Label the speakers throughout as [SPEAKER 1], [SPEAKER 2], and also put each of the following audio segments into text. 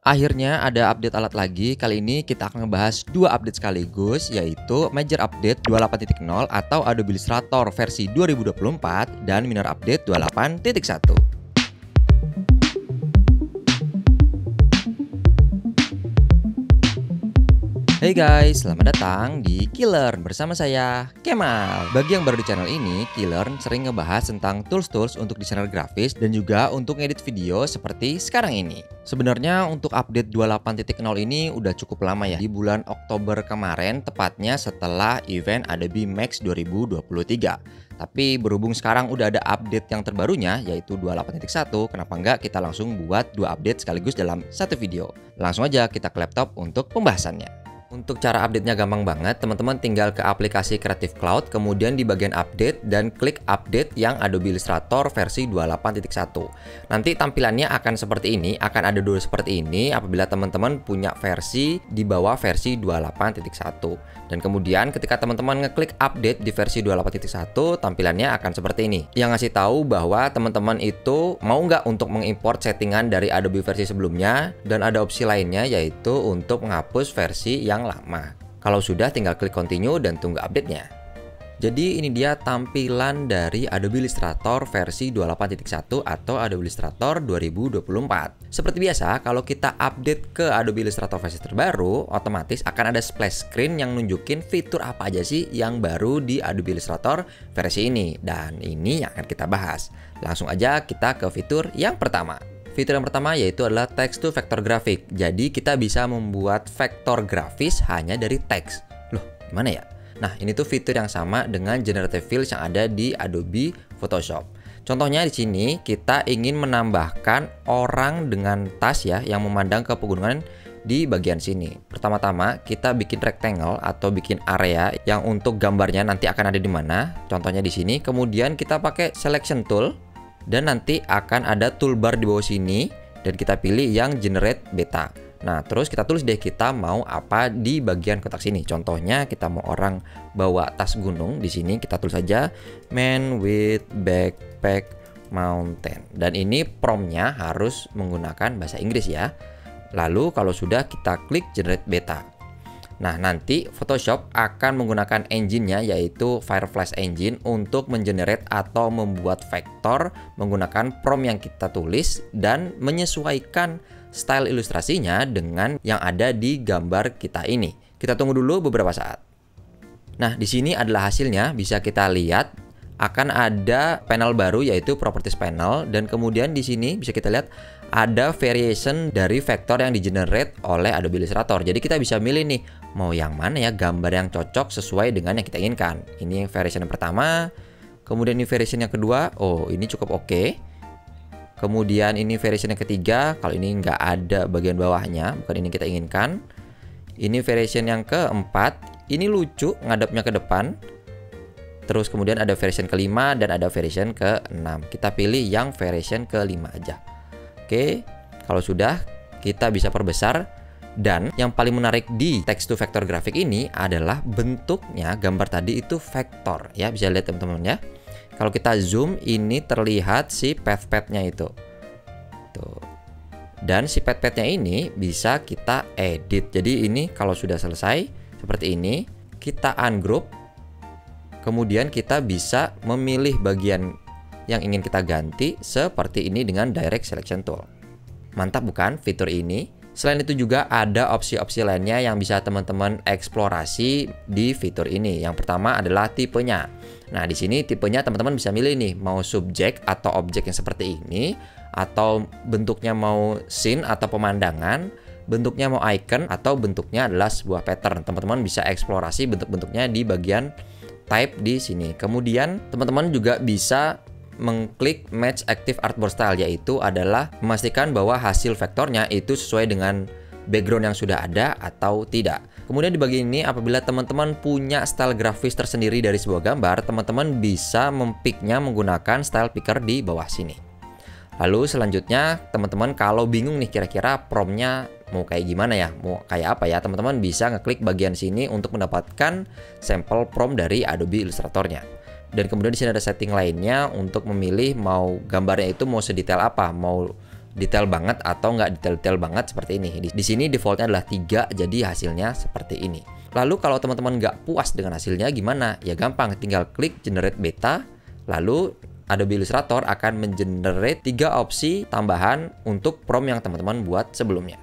[SPEAKER 1] Akhirnya ada update alat lagi. Kali ini kita akan ngebahas dua update sekaligus, yaitu Major Update 28.0 atau Adobe Illustrator versi 2024 dan Minor Update 28.1. Hey guys, selamat datang di Killer bersama saya, Kemal. Bagi yang baru di channel ini, Killer sering ngebahas tentang tools-tools untuk desainer grafis dan juga untuk ngedit video seperti sekarang ini. Sebenarnya untuk update 28.0 ini udah cukup lama ya, di bulan Oktober kemarin, tepatnya setelah event Adobe Max 2023. Tapi berhubung sekarang udah ada update yang terbarunya, yaitu 28.1, kenapa enggak kita langsung buat dua update sekaligus dalam satu video. Langsung aja kita ke laptop untuk pembahasannya. Untuk cara update-nya gampang banget, teman-teman tinggal ke aplikasi Creative Cloud, kemudian di bagian update dan klik update yang Adobe Illustrator versi 28.1. Nanti tampilannya akan seperti ini, akan ada dua seperti ini apabila teman-teman punya versi di bawah versi 28.1. Dan kemudian ketika teman-teman ngeklik update di versi 28.1, tampilannya akan seperti ini. Yang ngasih tahu bahwa teman-teman itu mau nggak untuk mengimport settingan dari Adobe versi sebelumnya, dan ada opsi lainnya yaitu untuk menghapus versi yang lama. Kalau sudah, tinggal klik continue dan tunggu update-nya. Jadi ini dia tampilan dari Adobe Illustrator versi 28.1 atau Adobe Illustrator 2024. Seperti biasa, kalau kita update ke Adobe Illustrator versi terbaru, otomatis akan ada splash screen yang nunjukin fitur apa aja sih yang baru di Adobe Illustrator versi ini. Dan ini yang akan kita bahas. Langsung aja kita ke fitur yang pertama. Fitur yang pertama yaitu adalah text to vector graphic. Jadi kita bisa membuat vektor grafis hanya dari teks. Loh, gimana ya? Nah, ini tuh fitur yang sama dengan generative fields yang ada di Adobe Photoshop. Contohnya di sini kita ingin menambahkan orang dengan tas ya yang memandang ke pegunungan di bagian sini. Pertama-tama kita bikin rectangle atau bikin area yang untuk gambarnya nanti akan ada di mana. Contohnya di sini. Kemudian kita pakai selection tool. Dan nanti akan ada toolbar di bawah sini dan kita pilih yang generate beta. Nah, terus kita tulis deh kita mau apa di bagian kotak sini. Contohnya kita mau orang bawa tas gunung, di sini kita tulis aja man with backpack mountain. Dan ini promptnya harus menggunakan bahasa Inggris ya. Lalu kalau sudah kita klik generate beta. Nah, nanti Photoshop akan menggunakan engine-nya yaitu Fireflies Engine untuk mengenerate atau membuat vektor menggunakan prompt yang kita tulis dan menyesuaikan style ilustrasinya dengan yang ada di gambar kita ini. Kita tunggu dulu beberapa saat. Nah, di sini adalah hasilnya, bisa kita lihat akan ada panel baru yaitu Properties Panel, dan kemudian di sini bisa kita lihat ada variation dari vektor yang di-generate oleh Adobe Illustrator. Jadi kita bisa milih nih, mau yang mana ya gambar yang cocok sesuai dengan yang kita inginkan. Ini variation yang pertama, kemudian ini variation yang kedua, oh ini cukup oke. Kemudian ini variation yang ketiga, kalau ini nggak ada bagian bawahnya, bukan ini kita inginkan. Ini variation yang keempat, ini lucu, ngadepnya ke depan. Terus kemudian ada version kelima dan ada version ke-6. Kita pilih yang version ke-5 aja. Oke, kalau sudah kita bisa perbesar. Dan yang paling menarik di text to vector graphic ini adalah bentuknya gambar tadi itu vektor ya, bisa lihat teman-teman ya. Kalau kita zoom ini terlihat si path-nya itu. Tuh. Dan si path-nya ini bisa kita edit. Jadi ini kalau sudah selesai seperti ini, kita ungroup. Kemudian kita bisa memilih bagian yang ingin kita ganti seperti ini dengan Direct Selection Tool. Mantap bukan fitur ini? Selain itu juga ada opsi-opsi lainnya yang bisa teman-teman eksplorasi di fitur ini. Yang pertama adalah tipenya. Nah, di sini tipenya teman-teman bisa milih nih, mau subjek atau objek yang seperti ini, atau bentuknya mau scene atau pemandangan, bentuknya mau icon, atau bentuknya adalah sebuah pattern. Teman-teman bisa eksplorasi bentuk-bentuknya di bagian type di sini. Kemudian teman-teman juga bisa mengklik Match Active Artboard Style, yaitu adalah memastikan bahwa hasil vektornya itu sesuai dengan background yang sudah ada atau tidak. Kemudian di bagian ini, apabila teman-teman punya style grafis tersendiri dari sebuah gambar, teman-teman bisa mempicknya menggunakan style picker di bawah sini. Lalu selanjutnya, teman-teman kalau bingung nih kira-kira promptnya mau kayak gimana ya, mau kayak apa ya, teman-teman bisa ngeklik bagian sini untuk mendapatkan sampel prompt dari Adobe Illustratornya. Dan kemudian di sini ada setting lainnya untuk memilih mau gambarnya itu mau sedetail apa, mau detail banget atau nggak detail-detail banget seperti ini. Di sini defaultnya adalah 3, jadi hasilnya seperti ini. Lalu kalau teman-teman nggak puas dengan hasilnya gimana? Ya gampang, tinggal klik generate beta, lalu Adobe Illustrator akan mengenerate 3 opsi tambahan untuk prompt yang teman-teman buat sebelumnya.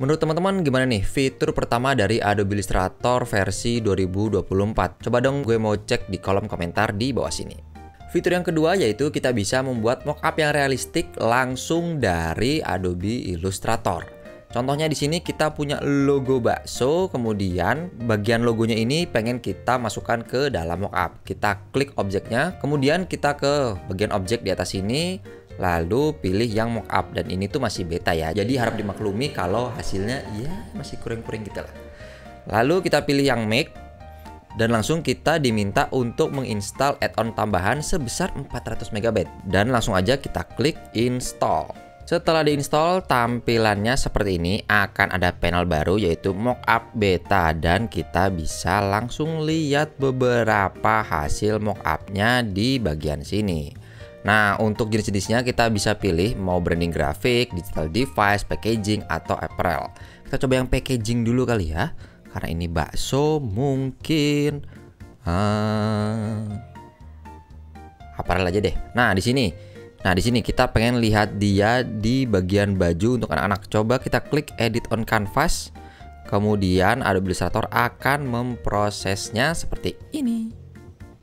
[SPEAKER 1] Menurut teman-teman gimana nih fitur pertama dari Adobe Illustrator versi 2024? Coba dong gue mau cek di kolom komentar di bawah sini. Fitur yang kedua yaitu kita bisa membuat mockup yang realistik langsung dari Adobe Illustrator. Contohnya di sini kita punya logo bakso, kemudian bagian logonya ini pengen kita masukkan ke dalam mockup. Kita klik objeknya, kemudian kita ke bagian objek di atas sini, lalu pilih yang mockup, dan ini tuh masih beta ya. Jadi harap dimaklumi kalau hasilnya ya masih kurang-kurang gitu lah. Lalu kita pilih yang make. Dan langsung kita diminta untuk menginstal add-on tambahan sebesar 400 MB. Dan langsung aja kita klik install. Setelah diinstal, tampilannya seperti ini. Akan ada panel baru yaitu mockup beta. Dan kita bisa langsung lihat beberapa hasil mockupnya di bagian sini. Nah, untuk jenis-jenisnya kita bisa pilih mau branding grafik, digital device, packaging, atau apparel. Kita coba yang packaging dulu kali ya. Karena ini bakso mungkin apparel aja deh. Nah, di sini kita pengen lihat dia di bagian baju untuk anak-anak. Coba kita klik edit on canvas. Kemudian Adobe Illustrator akan memprosesnya seperti ini.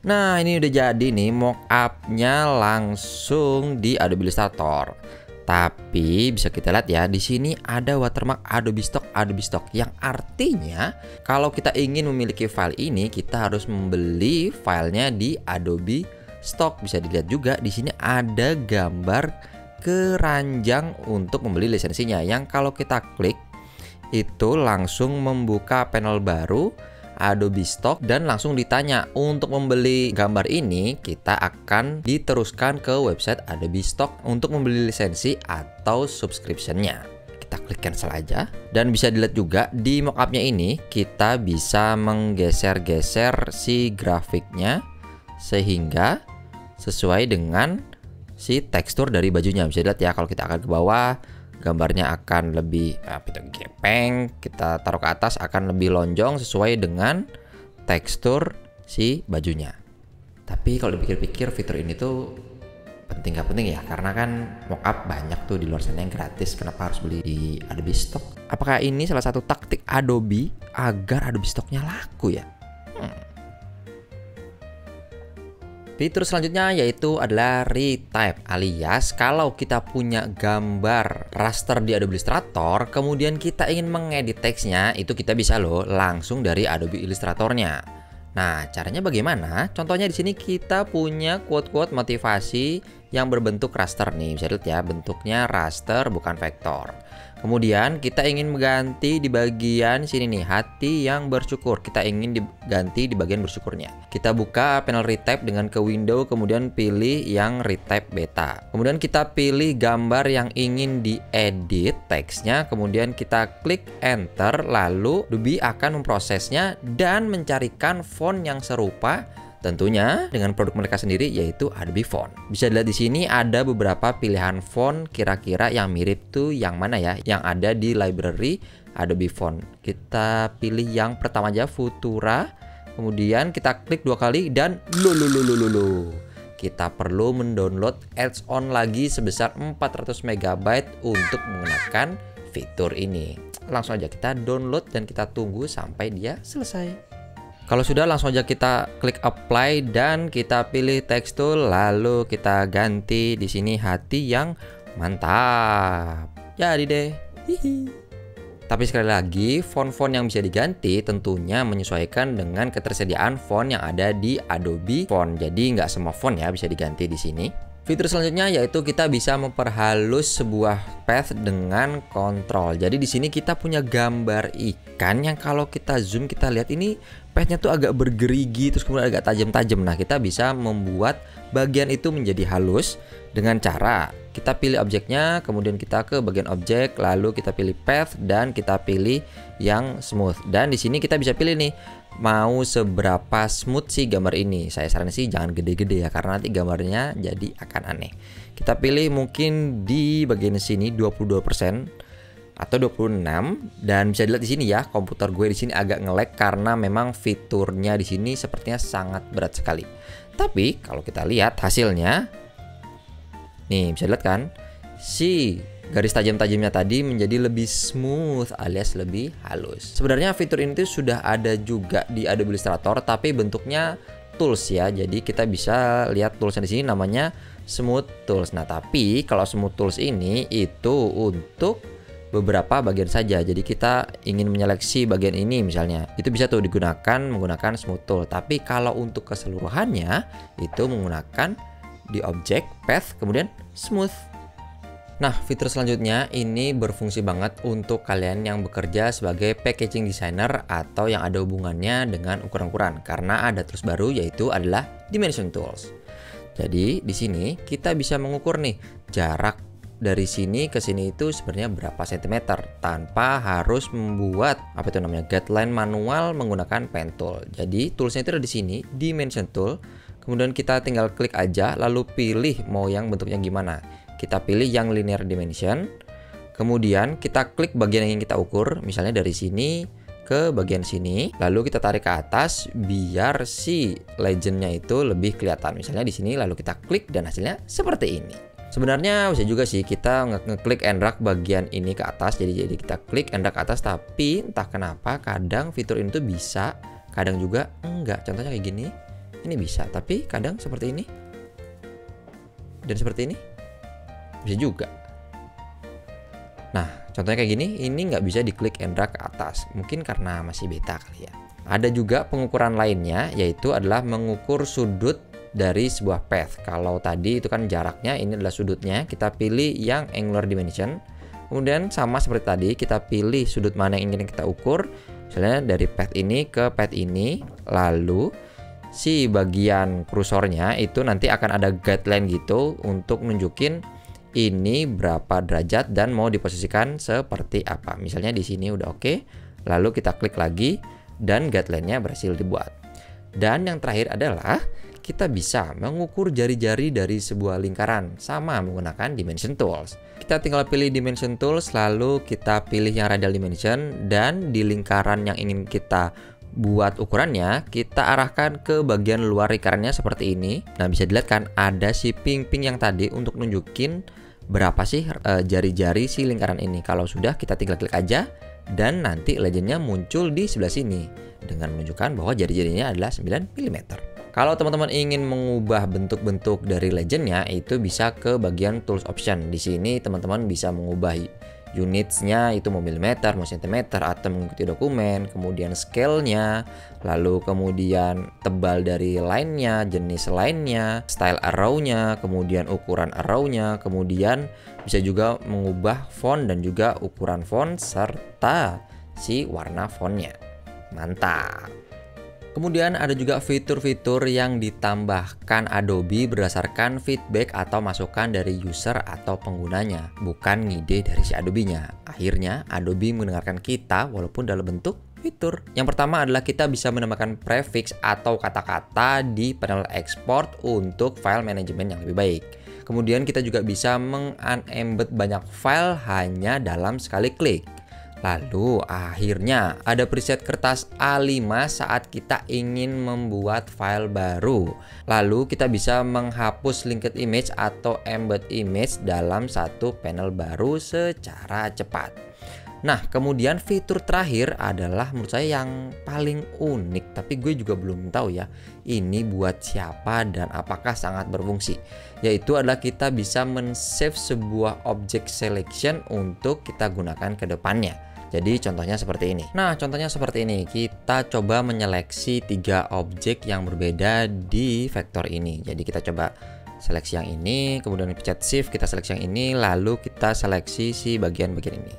[SPEAKER 1] Nah, ini udah jadi nih mockupnya langsung di Adobe Illustrator. Tapi bisa kita lihat ya, di sini ada watermark Adobe Stock yang artinya kalau kita ingin memiliki file ini kita harus membeli filenya di Adobe Stock. Bisa dilihat juga di sini ada gambar keranjang untuk membeli lisensinya, yang kalau kita klik itu langsung membuka panel baru Adobe Stock dan langsung ditanya untuk membeli gambar ini kita akan diteruskan ke website Adobe Stock untuk membeli lisensi atau subscription-nya. Kita klik cancel aja dan bisa dilihat juga di mockupnya ini kita bisa menggeser-geser si grafiknya sehingga sesuai dengan si tekstur dari bajunya. Bisa dilihat ya, kalau kita akan ke bawah gambarnya akan lebih gepeng, kita taruh ke atas akan lebih lonjong sesuai dengan tekstur si bajunya. Tapi kalau dipikir-pikir fitur ini tuh penting gak penting ya, karena kan mockup banyak tuh di luar sana yang gratis, kenapa harus beli di Adobe Stock? Apakah ini salah satu taktik Adobe agar Adobe Stocknya laku ya? Fitur selanjutnya yaitu adalah retype, alias kalau kita punya gambar raster di Adobe Illustrator kemudian kita ingin mengedit teksnya, itu kita bisa loh langsung dari Adobe Illustratornya. Nah, caranya bagaimana? Contohnya di sini kita punya quote-quote motivasi yang berbentuk raster nih. Bisa lihat ya, bentuknya raster bukan vektor. Kemudian kita ingin mengganti di bagian sini nih, hati yang bersyukur. Kita ingin diganti di bagian bersyukurnya. Kita buka panel retype dengan ke window, kemudian pilih yang retype beta. Kemudian kita pilih gambar yang ingin diedit teksnya, kemudian kita klik enter, lalu Adobe akan memprosesnya dan mencarikan font yang serupa. Tentunya dengan produk mereka sendiri yaitu Adobe Font. Bisa dilihat di sini ada beberapa pilihan font kira-kira yang mirip tuh yang mana ya, yang ada di library Adobe Font. Kita pilih yang pertama aja, Futura. Kemudian kita klik 2 kali dan kita perlu mendownload add-on lagi sebesar 400 MB untuk menggunakan fitur ini. Langsung aja kita download dan kita tunggu sampai dia selesai. Kalau sudah, langsung aja kita klik apply dan kita pilih tekstur, lalu kita ganti di sini hati yang mantap. Jadi deh. Hihi. Tapi sekali lagi, font-font yang bisa diganti tentunya menyesuaikan dengan ketersediaan font yang ada di Adobe Font. Jadi nggak semua font ya bisa diganti di sini. Fitur selanjutnya yaitu kita bisa memperhalus sebuah path dengan kontrol. Jadi di sini kita punya gambar ikan yang kalau kita zoom kita lihat ini pathnya tuh agak bergerigi terus kemudian agak tajam-tajam. Nah, kita bisa membuat bagian itu menjadi halus Dengan cara kita pilih objeknya, kemudian kita ke bagian objek, lalu kita pilih path dan kita pilih yang smooth. Dan di sini kita bisa pilih nih, mau seberapa smooth sih gambar ini. Saya saran sih jangan gede-gede ya, karena nanti gambarnya jadi akan aneh. Kita pilih mungkin di bagian sini 22% atau 26, dan bisa dilihat di sini ya, komputer gue di sini agak nge-lag karena memang fiturnya di sini sepertinya sangat berat sekali. Tapi kalau kita lihat hasilnya, nih bisa dilihat kan, si garis tajam-tajamnya tadi menjadi lebih smooth alias lebih halus. Sebenarnya fitur ini tuh sudah ada juga di Adobe Illustrator, tapi bentuknya tools ya. Jadi kita bisa lihat toolsnya di sini namanya Smooth Tools. Nah, tapi kalau Smooth Tools ini itu untuk beberapa bagian saja. Jadi kita ingin menyeleksi bagian ini misalnya, itu bisa tuh digunakan menggunakan Smooth Tool. Tapi kalau untuk keseluruhannya itu menggunakan di objek, path, kemudian smooth. Nah, fitur selanjutnya ini berfungsi banget untuk kalian yang bekerja sebagai packaging designer atau yang ada hubungannya dengan ukuran-ukuran, karena ada tools baru yaitu adalah Dimension Tools. Jadi di sini kita bisa mengukur nih jarak dari sini ke sini itu sebenarnya berapa sentimeter tanpa harus membuat apa itu namanya guideline manual menggunakan pen tool. Jadi toolsnya itu ada di sini, Dimension Tool. Kemudian kita tinggal klik aja lalu pilih mau yang bentuknya gimana. Kita pilih yang linear dimension. Kemudian kita klik bagian yang ingin kita ukur, misalnya dari sini ke bagian sini. Lalu kita tarik ke atas biar si legendnya itu lebih kelihatan. Misalnya di sini lalu kita klik dan hasilnya seperti ini. Sebenarnya bisa juga sih kita ngeklik and drag bagian ini ke atas. Jadi kita klik and drag ke atas, tapi entah kenapa kadang fitur ini tuh bisa, kadang juga enggak. Contohnya kayak gini, ini bisa, tapi kadang seperti ini dan seperti ini bisa juga. Nah, contohnya kayak gini, ini nggak bisa diklik and drag ke atas. Mungkin karena masih beta kali ya. Ada juga pengukuran lainnya, yaitu adalah mengukur sudut dari sebuah path. Kalau tadi itu kan jaraknya, ini adalah sudutnya. Kita pilih yang angular dimension. Kemudian sama seperti tadi, kita pilih sudut mana yang ingin kita ukur. Misalnya dari path ini ke path ini. Lalu si bagian kursornya itu nanti akan ada guideline gitu untuk nunjukin ini berapa derajat dan mau diposisikan seperti apa. Misalnya di sini udah oke. Lalu kita klik lagi dan guideline-nya berhasil dibuat. Dan yang terakhir adalah kita bisa mengukur jari-jari dari sebuah lingkaran sama menggunakan Dimension Tools. Kita tinggal pilih Dimension Tools, lalu kita pilih yang radial dimension, dan di lingkaran yang ingin kita buat ukurannya, kita arahkan ke bagian luar lingkarannya seperti ini. Nah, bisa dilihat kan ada si ping-ping yang tadi untuk nunjukin berapa sih jari-jari si lingkaran ini. Kalau sudah, kita tinggal klik aja dan nanti legendnya muncul di sebelah sini dengan menunjukkan bahwa jari-jarinya adalah 9 mm. Kalau teman-teman ingin mengubah bentuk-bentuk dari legendnya, itu bisa ke bagian tools option. Di sini teman-teman bisa mengubah unitsnya itu mau milimeter, mau sentimeter, atau mengikuti dokumen, kemudian scale-nya, lalu kemudian tebal dari line-nya, jenis line-nya, style arrow-nya, kemudian ukuran arrow-nya, kemudian bisa juga mengubah font dan juga ukuran font serta si warna fontnya. Mantap! Kemudian ada juga fitur-fitur yang ditambahkan Adobe berdasarkan feedback atau masukan dari user atau penggunanya, bukan ngide dari si Adobe-nya. Akhirnya Adobe mendengarkan kita walaupun dalam bentuk fitur. Yang pertama adalah kita bisa menambahkan prefix atau kata-kata di panel export untuk file manajemen yang lebih baik. Kemudian kita juga bisa meng-unembed banyak file hanya dalam sekali klik. Lalu akhirnya ada preset kertas A5 saat kita ingin membuat file baru. Lalu kita bisa menghapus linked image atau embed image dalam satu panel baru secara cepat. Nah, kemudian fitur terakhir adalah menurut saya yang paling unik, tapi gue juga belum tahu ya ini buat siapa dan apakah sangat berfungsi. Yaitu adalah kita bisa men-save sebuah object selection untuk kita gunakan ke depannya. Jadi contohnya seperti ini. Nah, contohnya seperti ini. Kita coba menyeleksi 3 objek yang berbeda di vektor ini. Jadi kita coba seleksi yang ini, kemudian pencet shift, kita seleksi yang ini, lalu kita seleksi si bagian-bagian ini.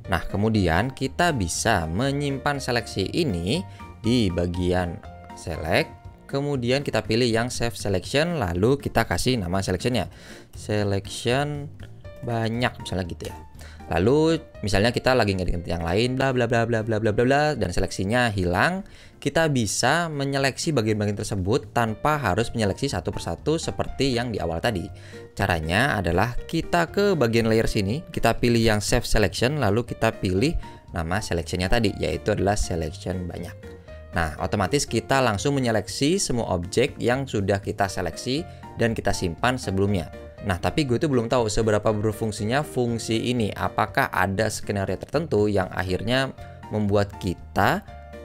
[SPEAKER 1] Nah, kemudian kita bisa menyimpan seleksi ini di bagian select, Kemudian kita pilih yang save selection, lalu kita kasih nama selectionnya. Selection banyak misalnya gitu ya. Lalu misalnya kita lagi ngeganti yang lain bla bla bla bla bla bla bla dan seleksinya hilang, kita bisa menyeleksi bagian-bagian tersebut tanpa harus menyeleksi satu persatu seperti yang di awal tadi. Caranya adalah kita ke bagian layer sini, kita pilih yang save selection, lalu kita pilih nama selectionnya tadi, yaitu adalah selection banyak. Nah, otomatis kita langsung menyeleksi semua objek yang sudah kita seleksi dan kita simpan sebelumnya. Nah, tapi gue tuh belum tahu seberapa berfungsinya fungsi ini. Apakah ada skenario tertentu yang akhirnya membuat kita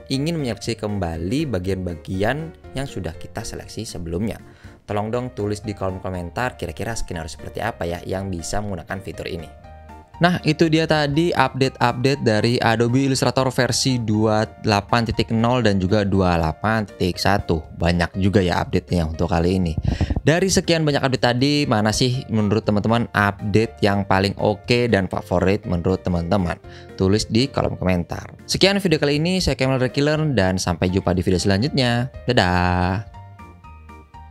[SPEAKER 1] ingin menyeleksi kembali bagian-bagian yang sudah kita seleksi sebelumnya? Tolong dong tulis di kolom komentar kira-kira skenario seperti apa ya yang bisa menggunakan fitur ini. Nah, itu dia tadi update-update dari Adobe Illustrator versi 28.0 dan juga 28.1. Banyak juga ya update-nya untuk kali ini. Dari sekian banyak update tadi, mana sih menurut teman-teman update yang paling oke dan favorit menurut teman-teman? Tulis di kolom komentar. Sekian video kali ini, saya Kemal dari Killer dan sampai jumpa di video selanjutnya. Dadah!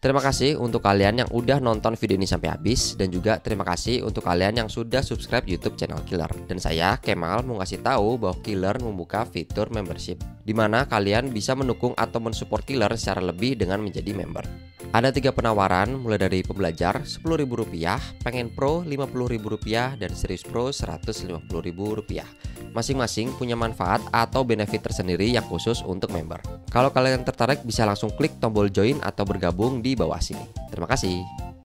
[SPEAKER 1] Terima kasih untuk kalian yang udah nonton video ini sampai habis, dan juga terima kasih untuk kalian yang sudah subscribe YouTube channel Killer. Dan saya Kemal mau ngasih tahu bahwa Killer membuka fitur membership, di mana kalian bisa mendukung atau mensupport Killer secara lebih dengan menjadi member. Ada 3 penawaran mulai dari pembelajar Rp10.000, pengen pro Rp50.000, dan serius pro Rp150.000. Masing-masing punya manfaat atau benefit tersendiri yang khusus untuk member. Kalau kalian tertarik bisa langsung klik tombol join atau bergabung di bawah sini. Terima kasih.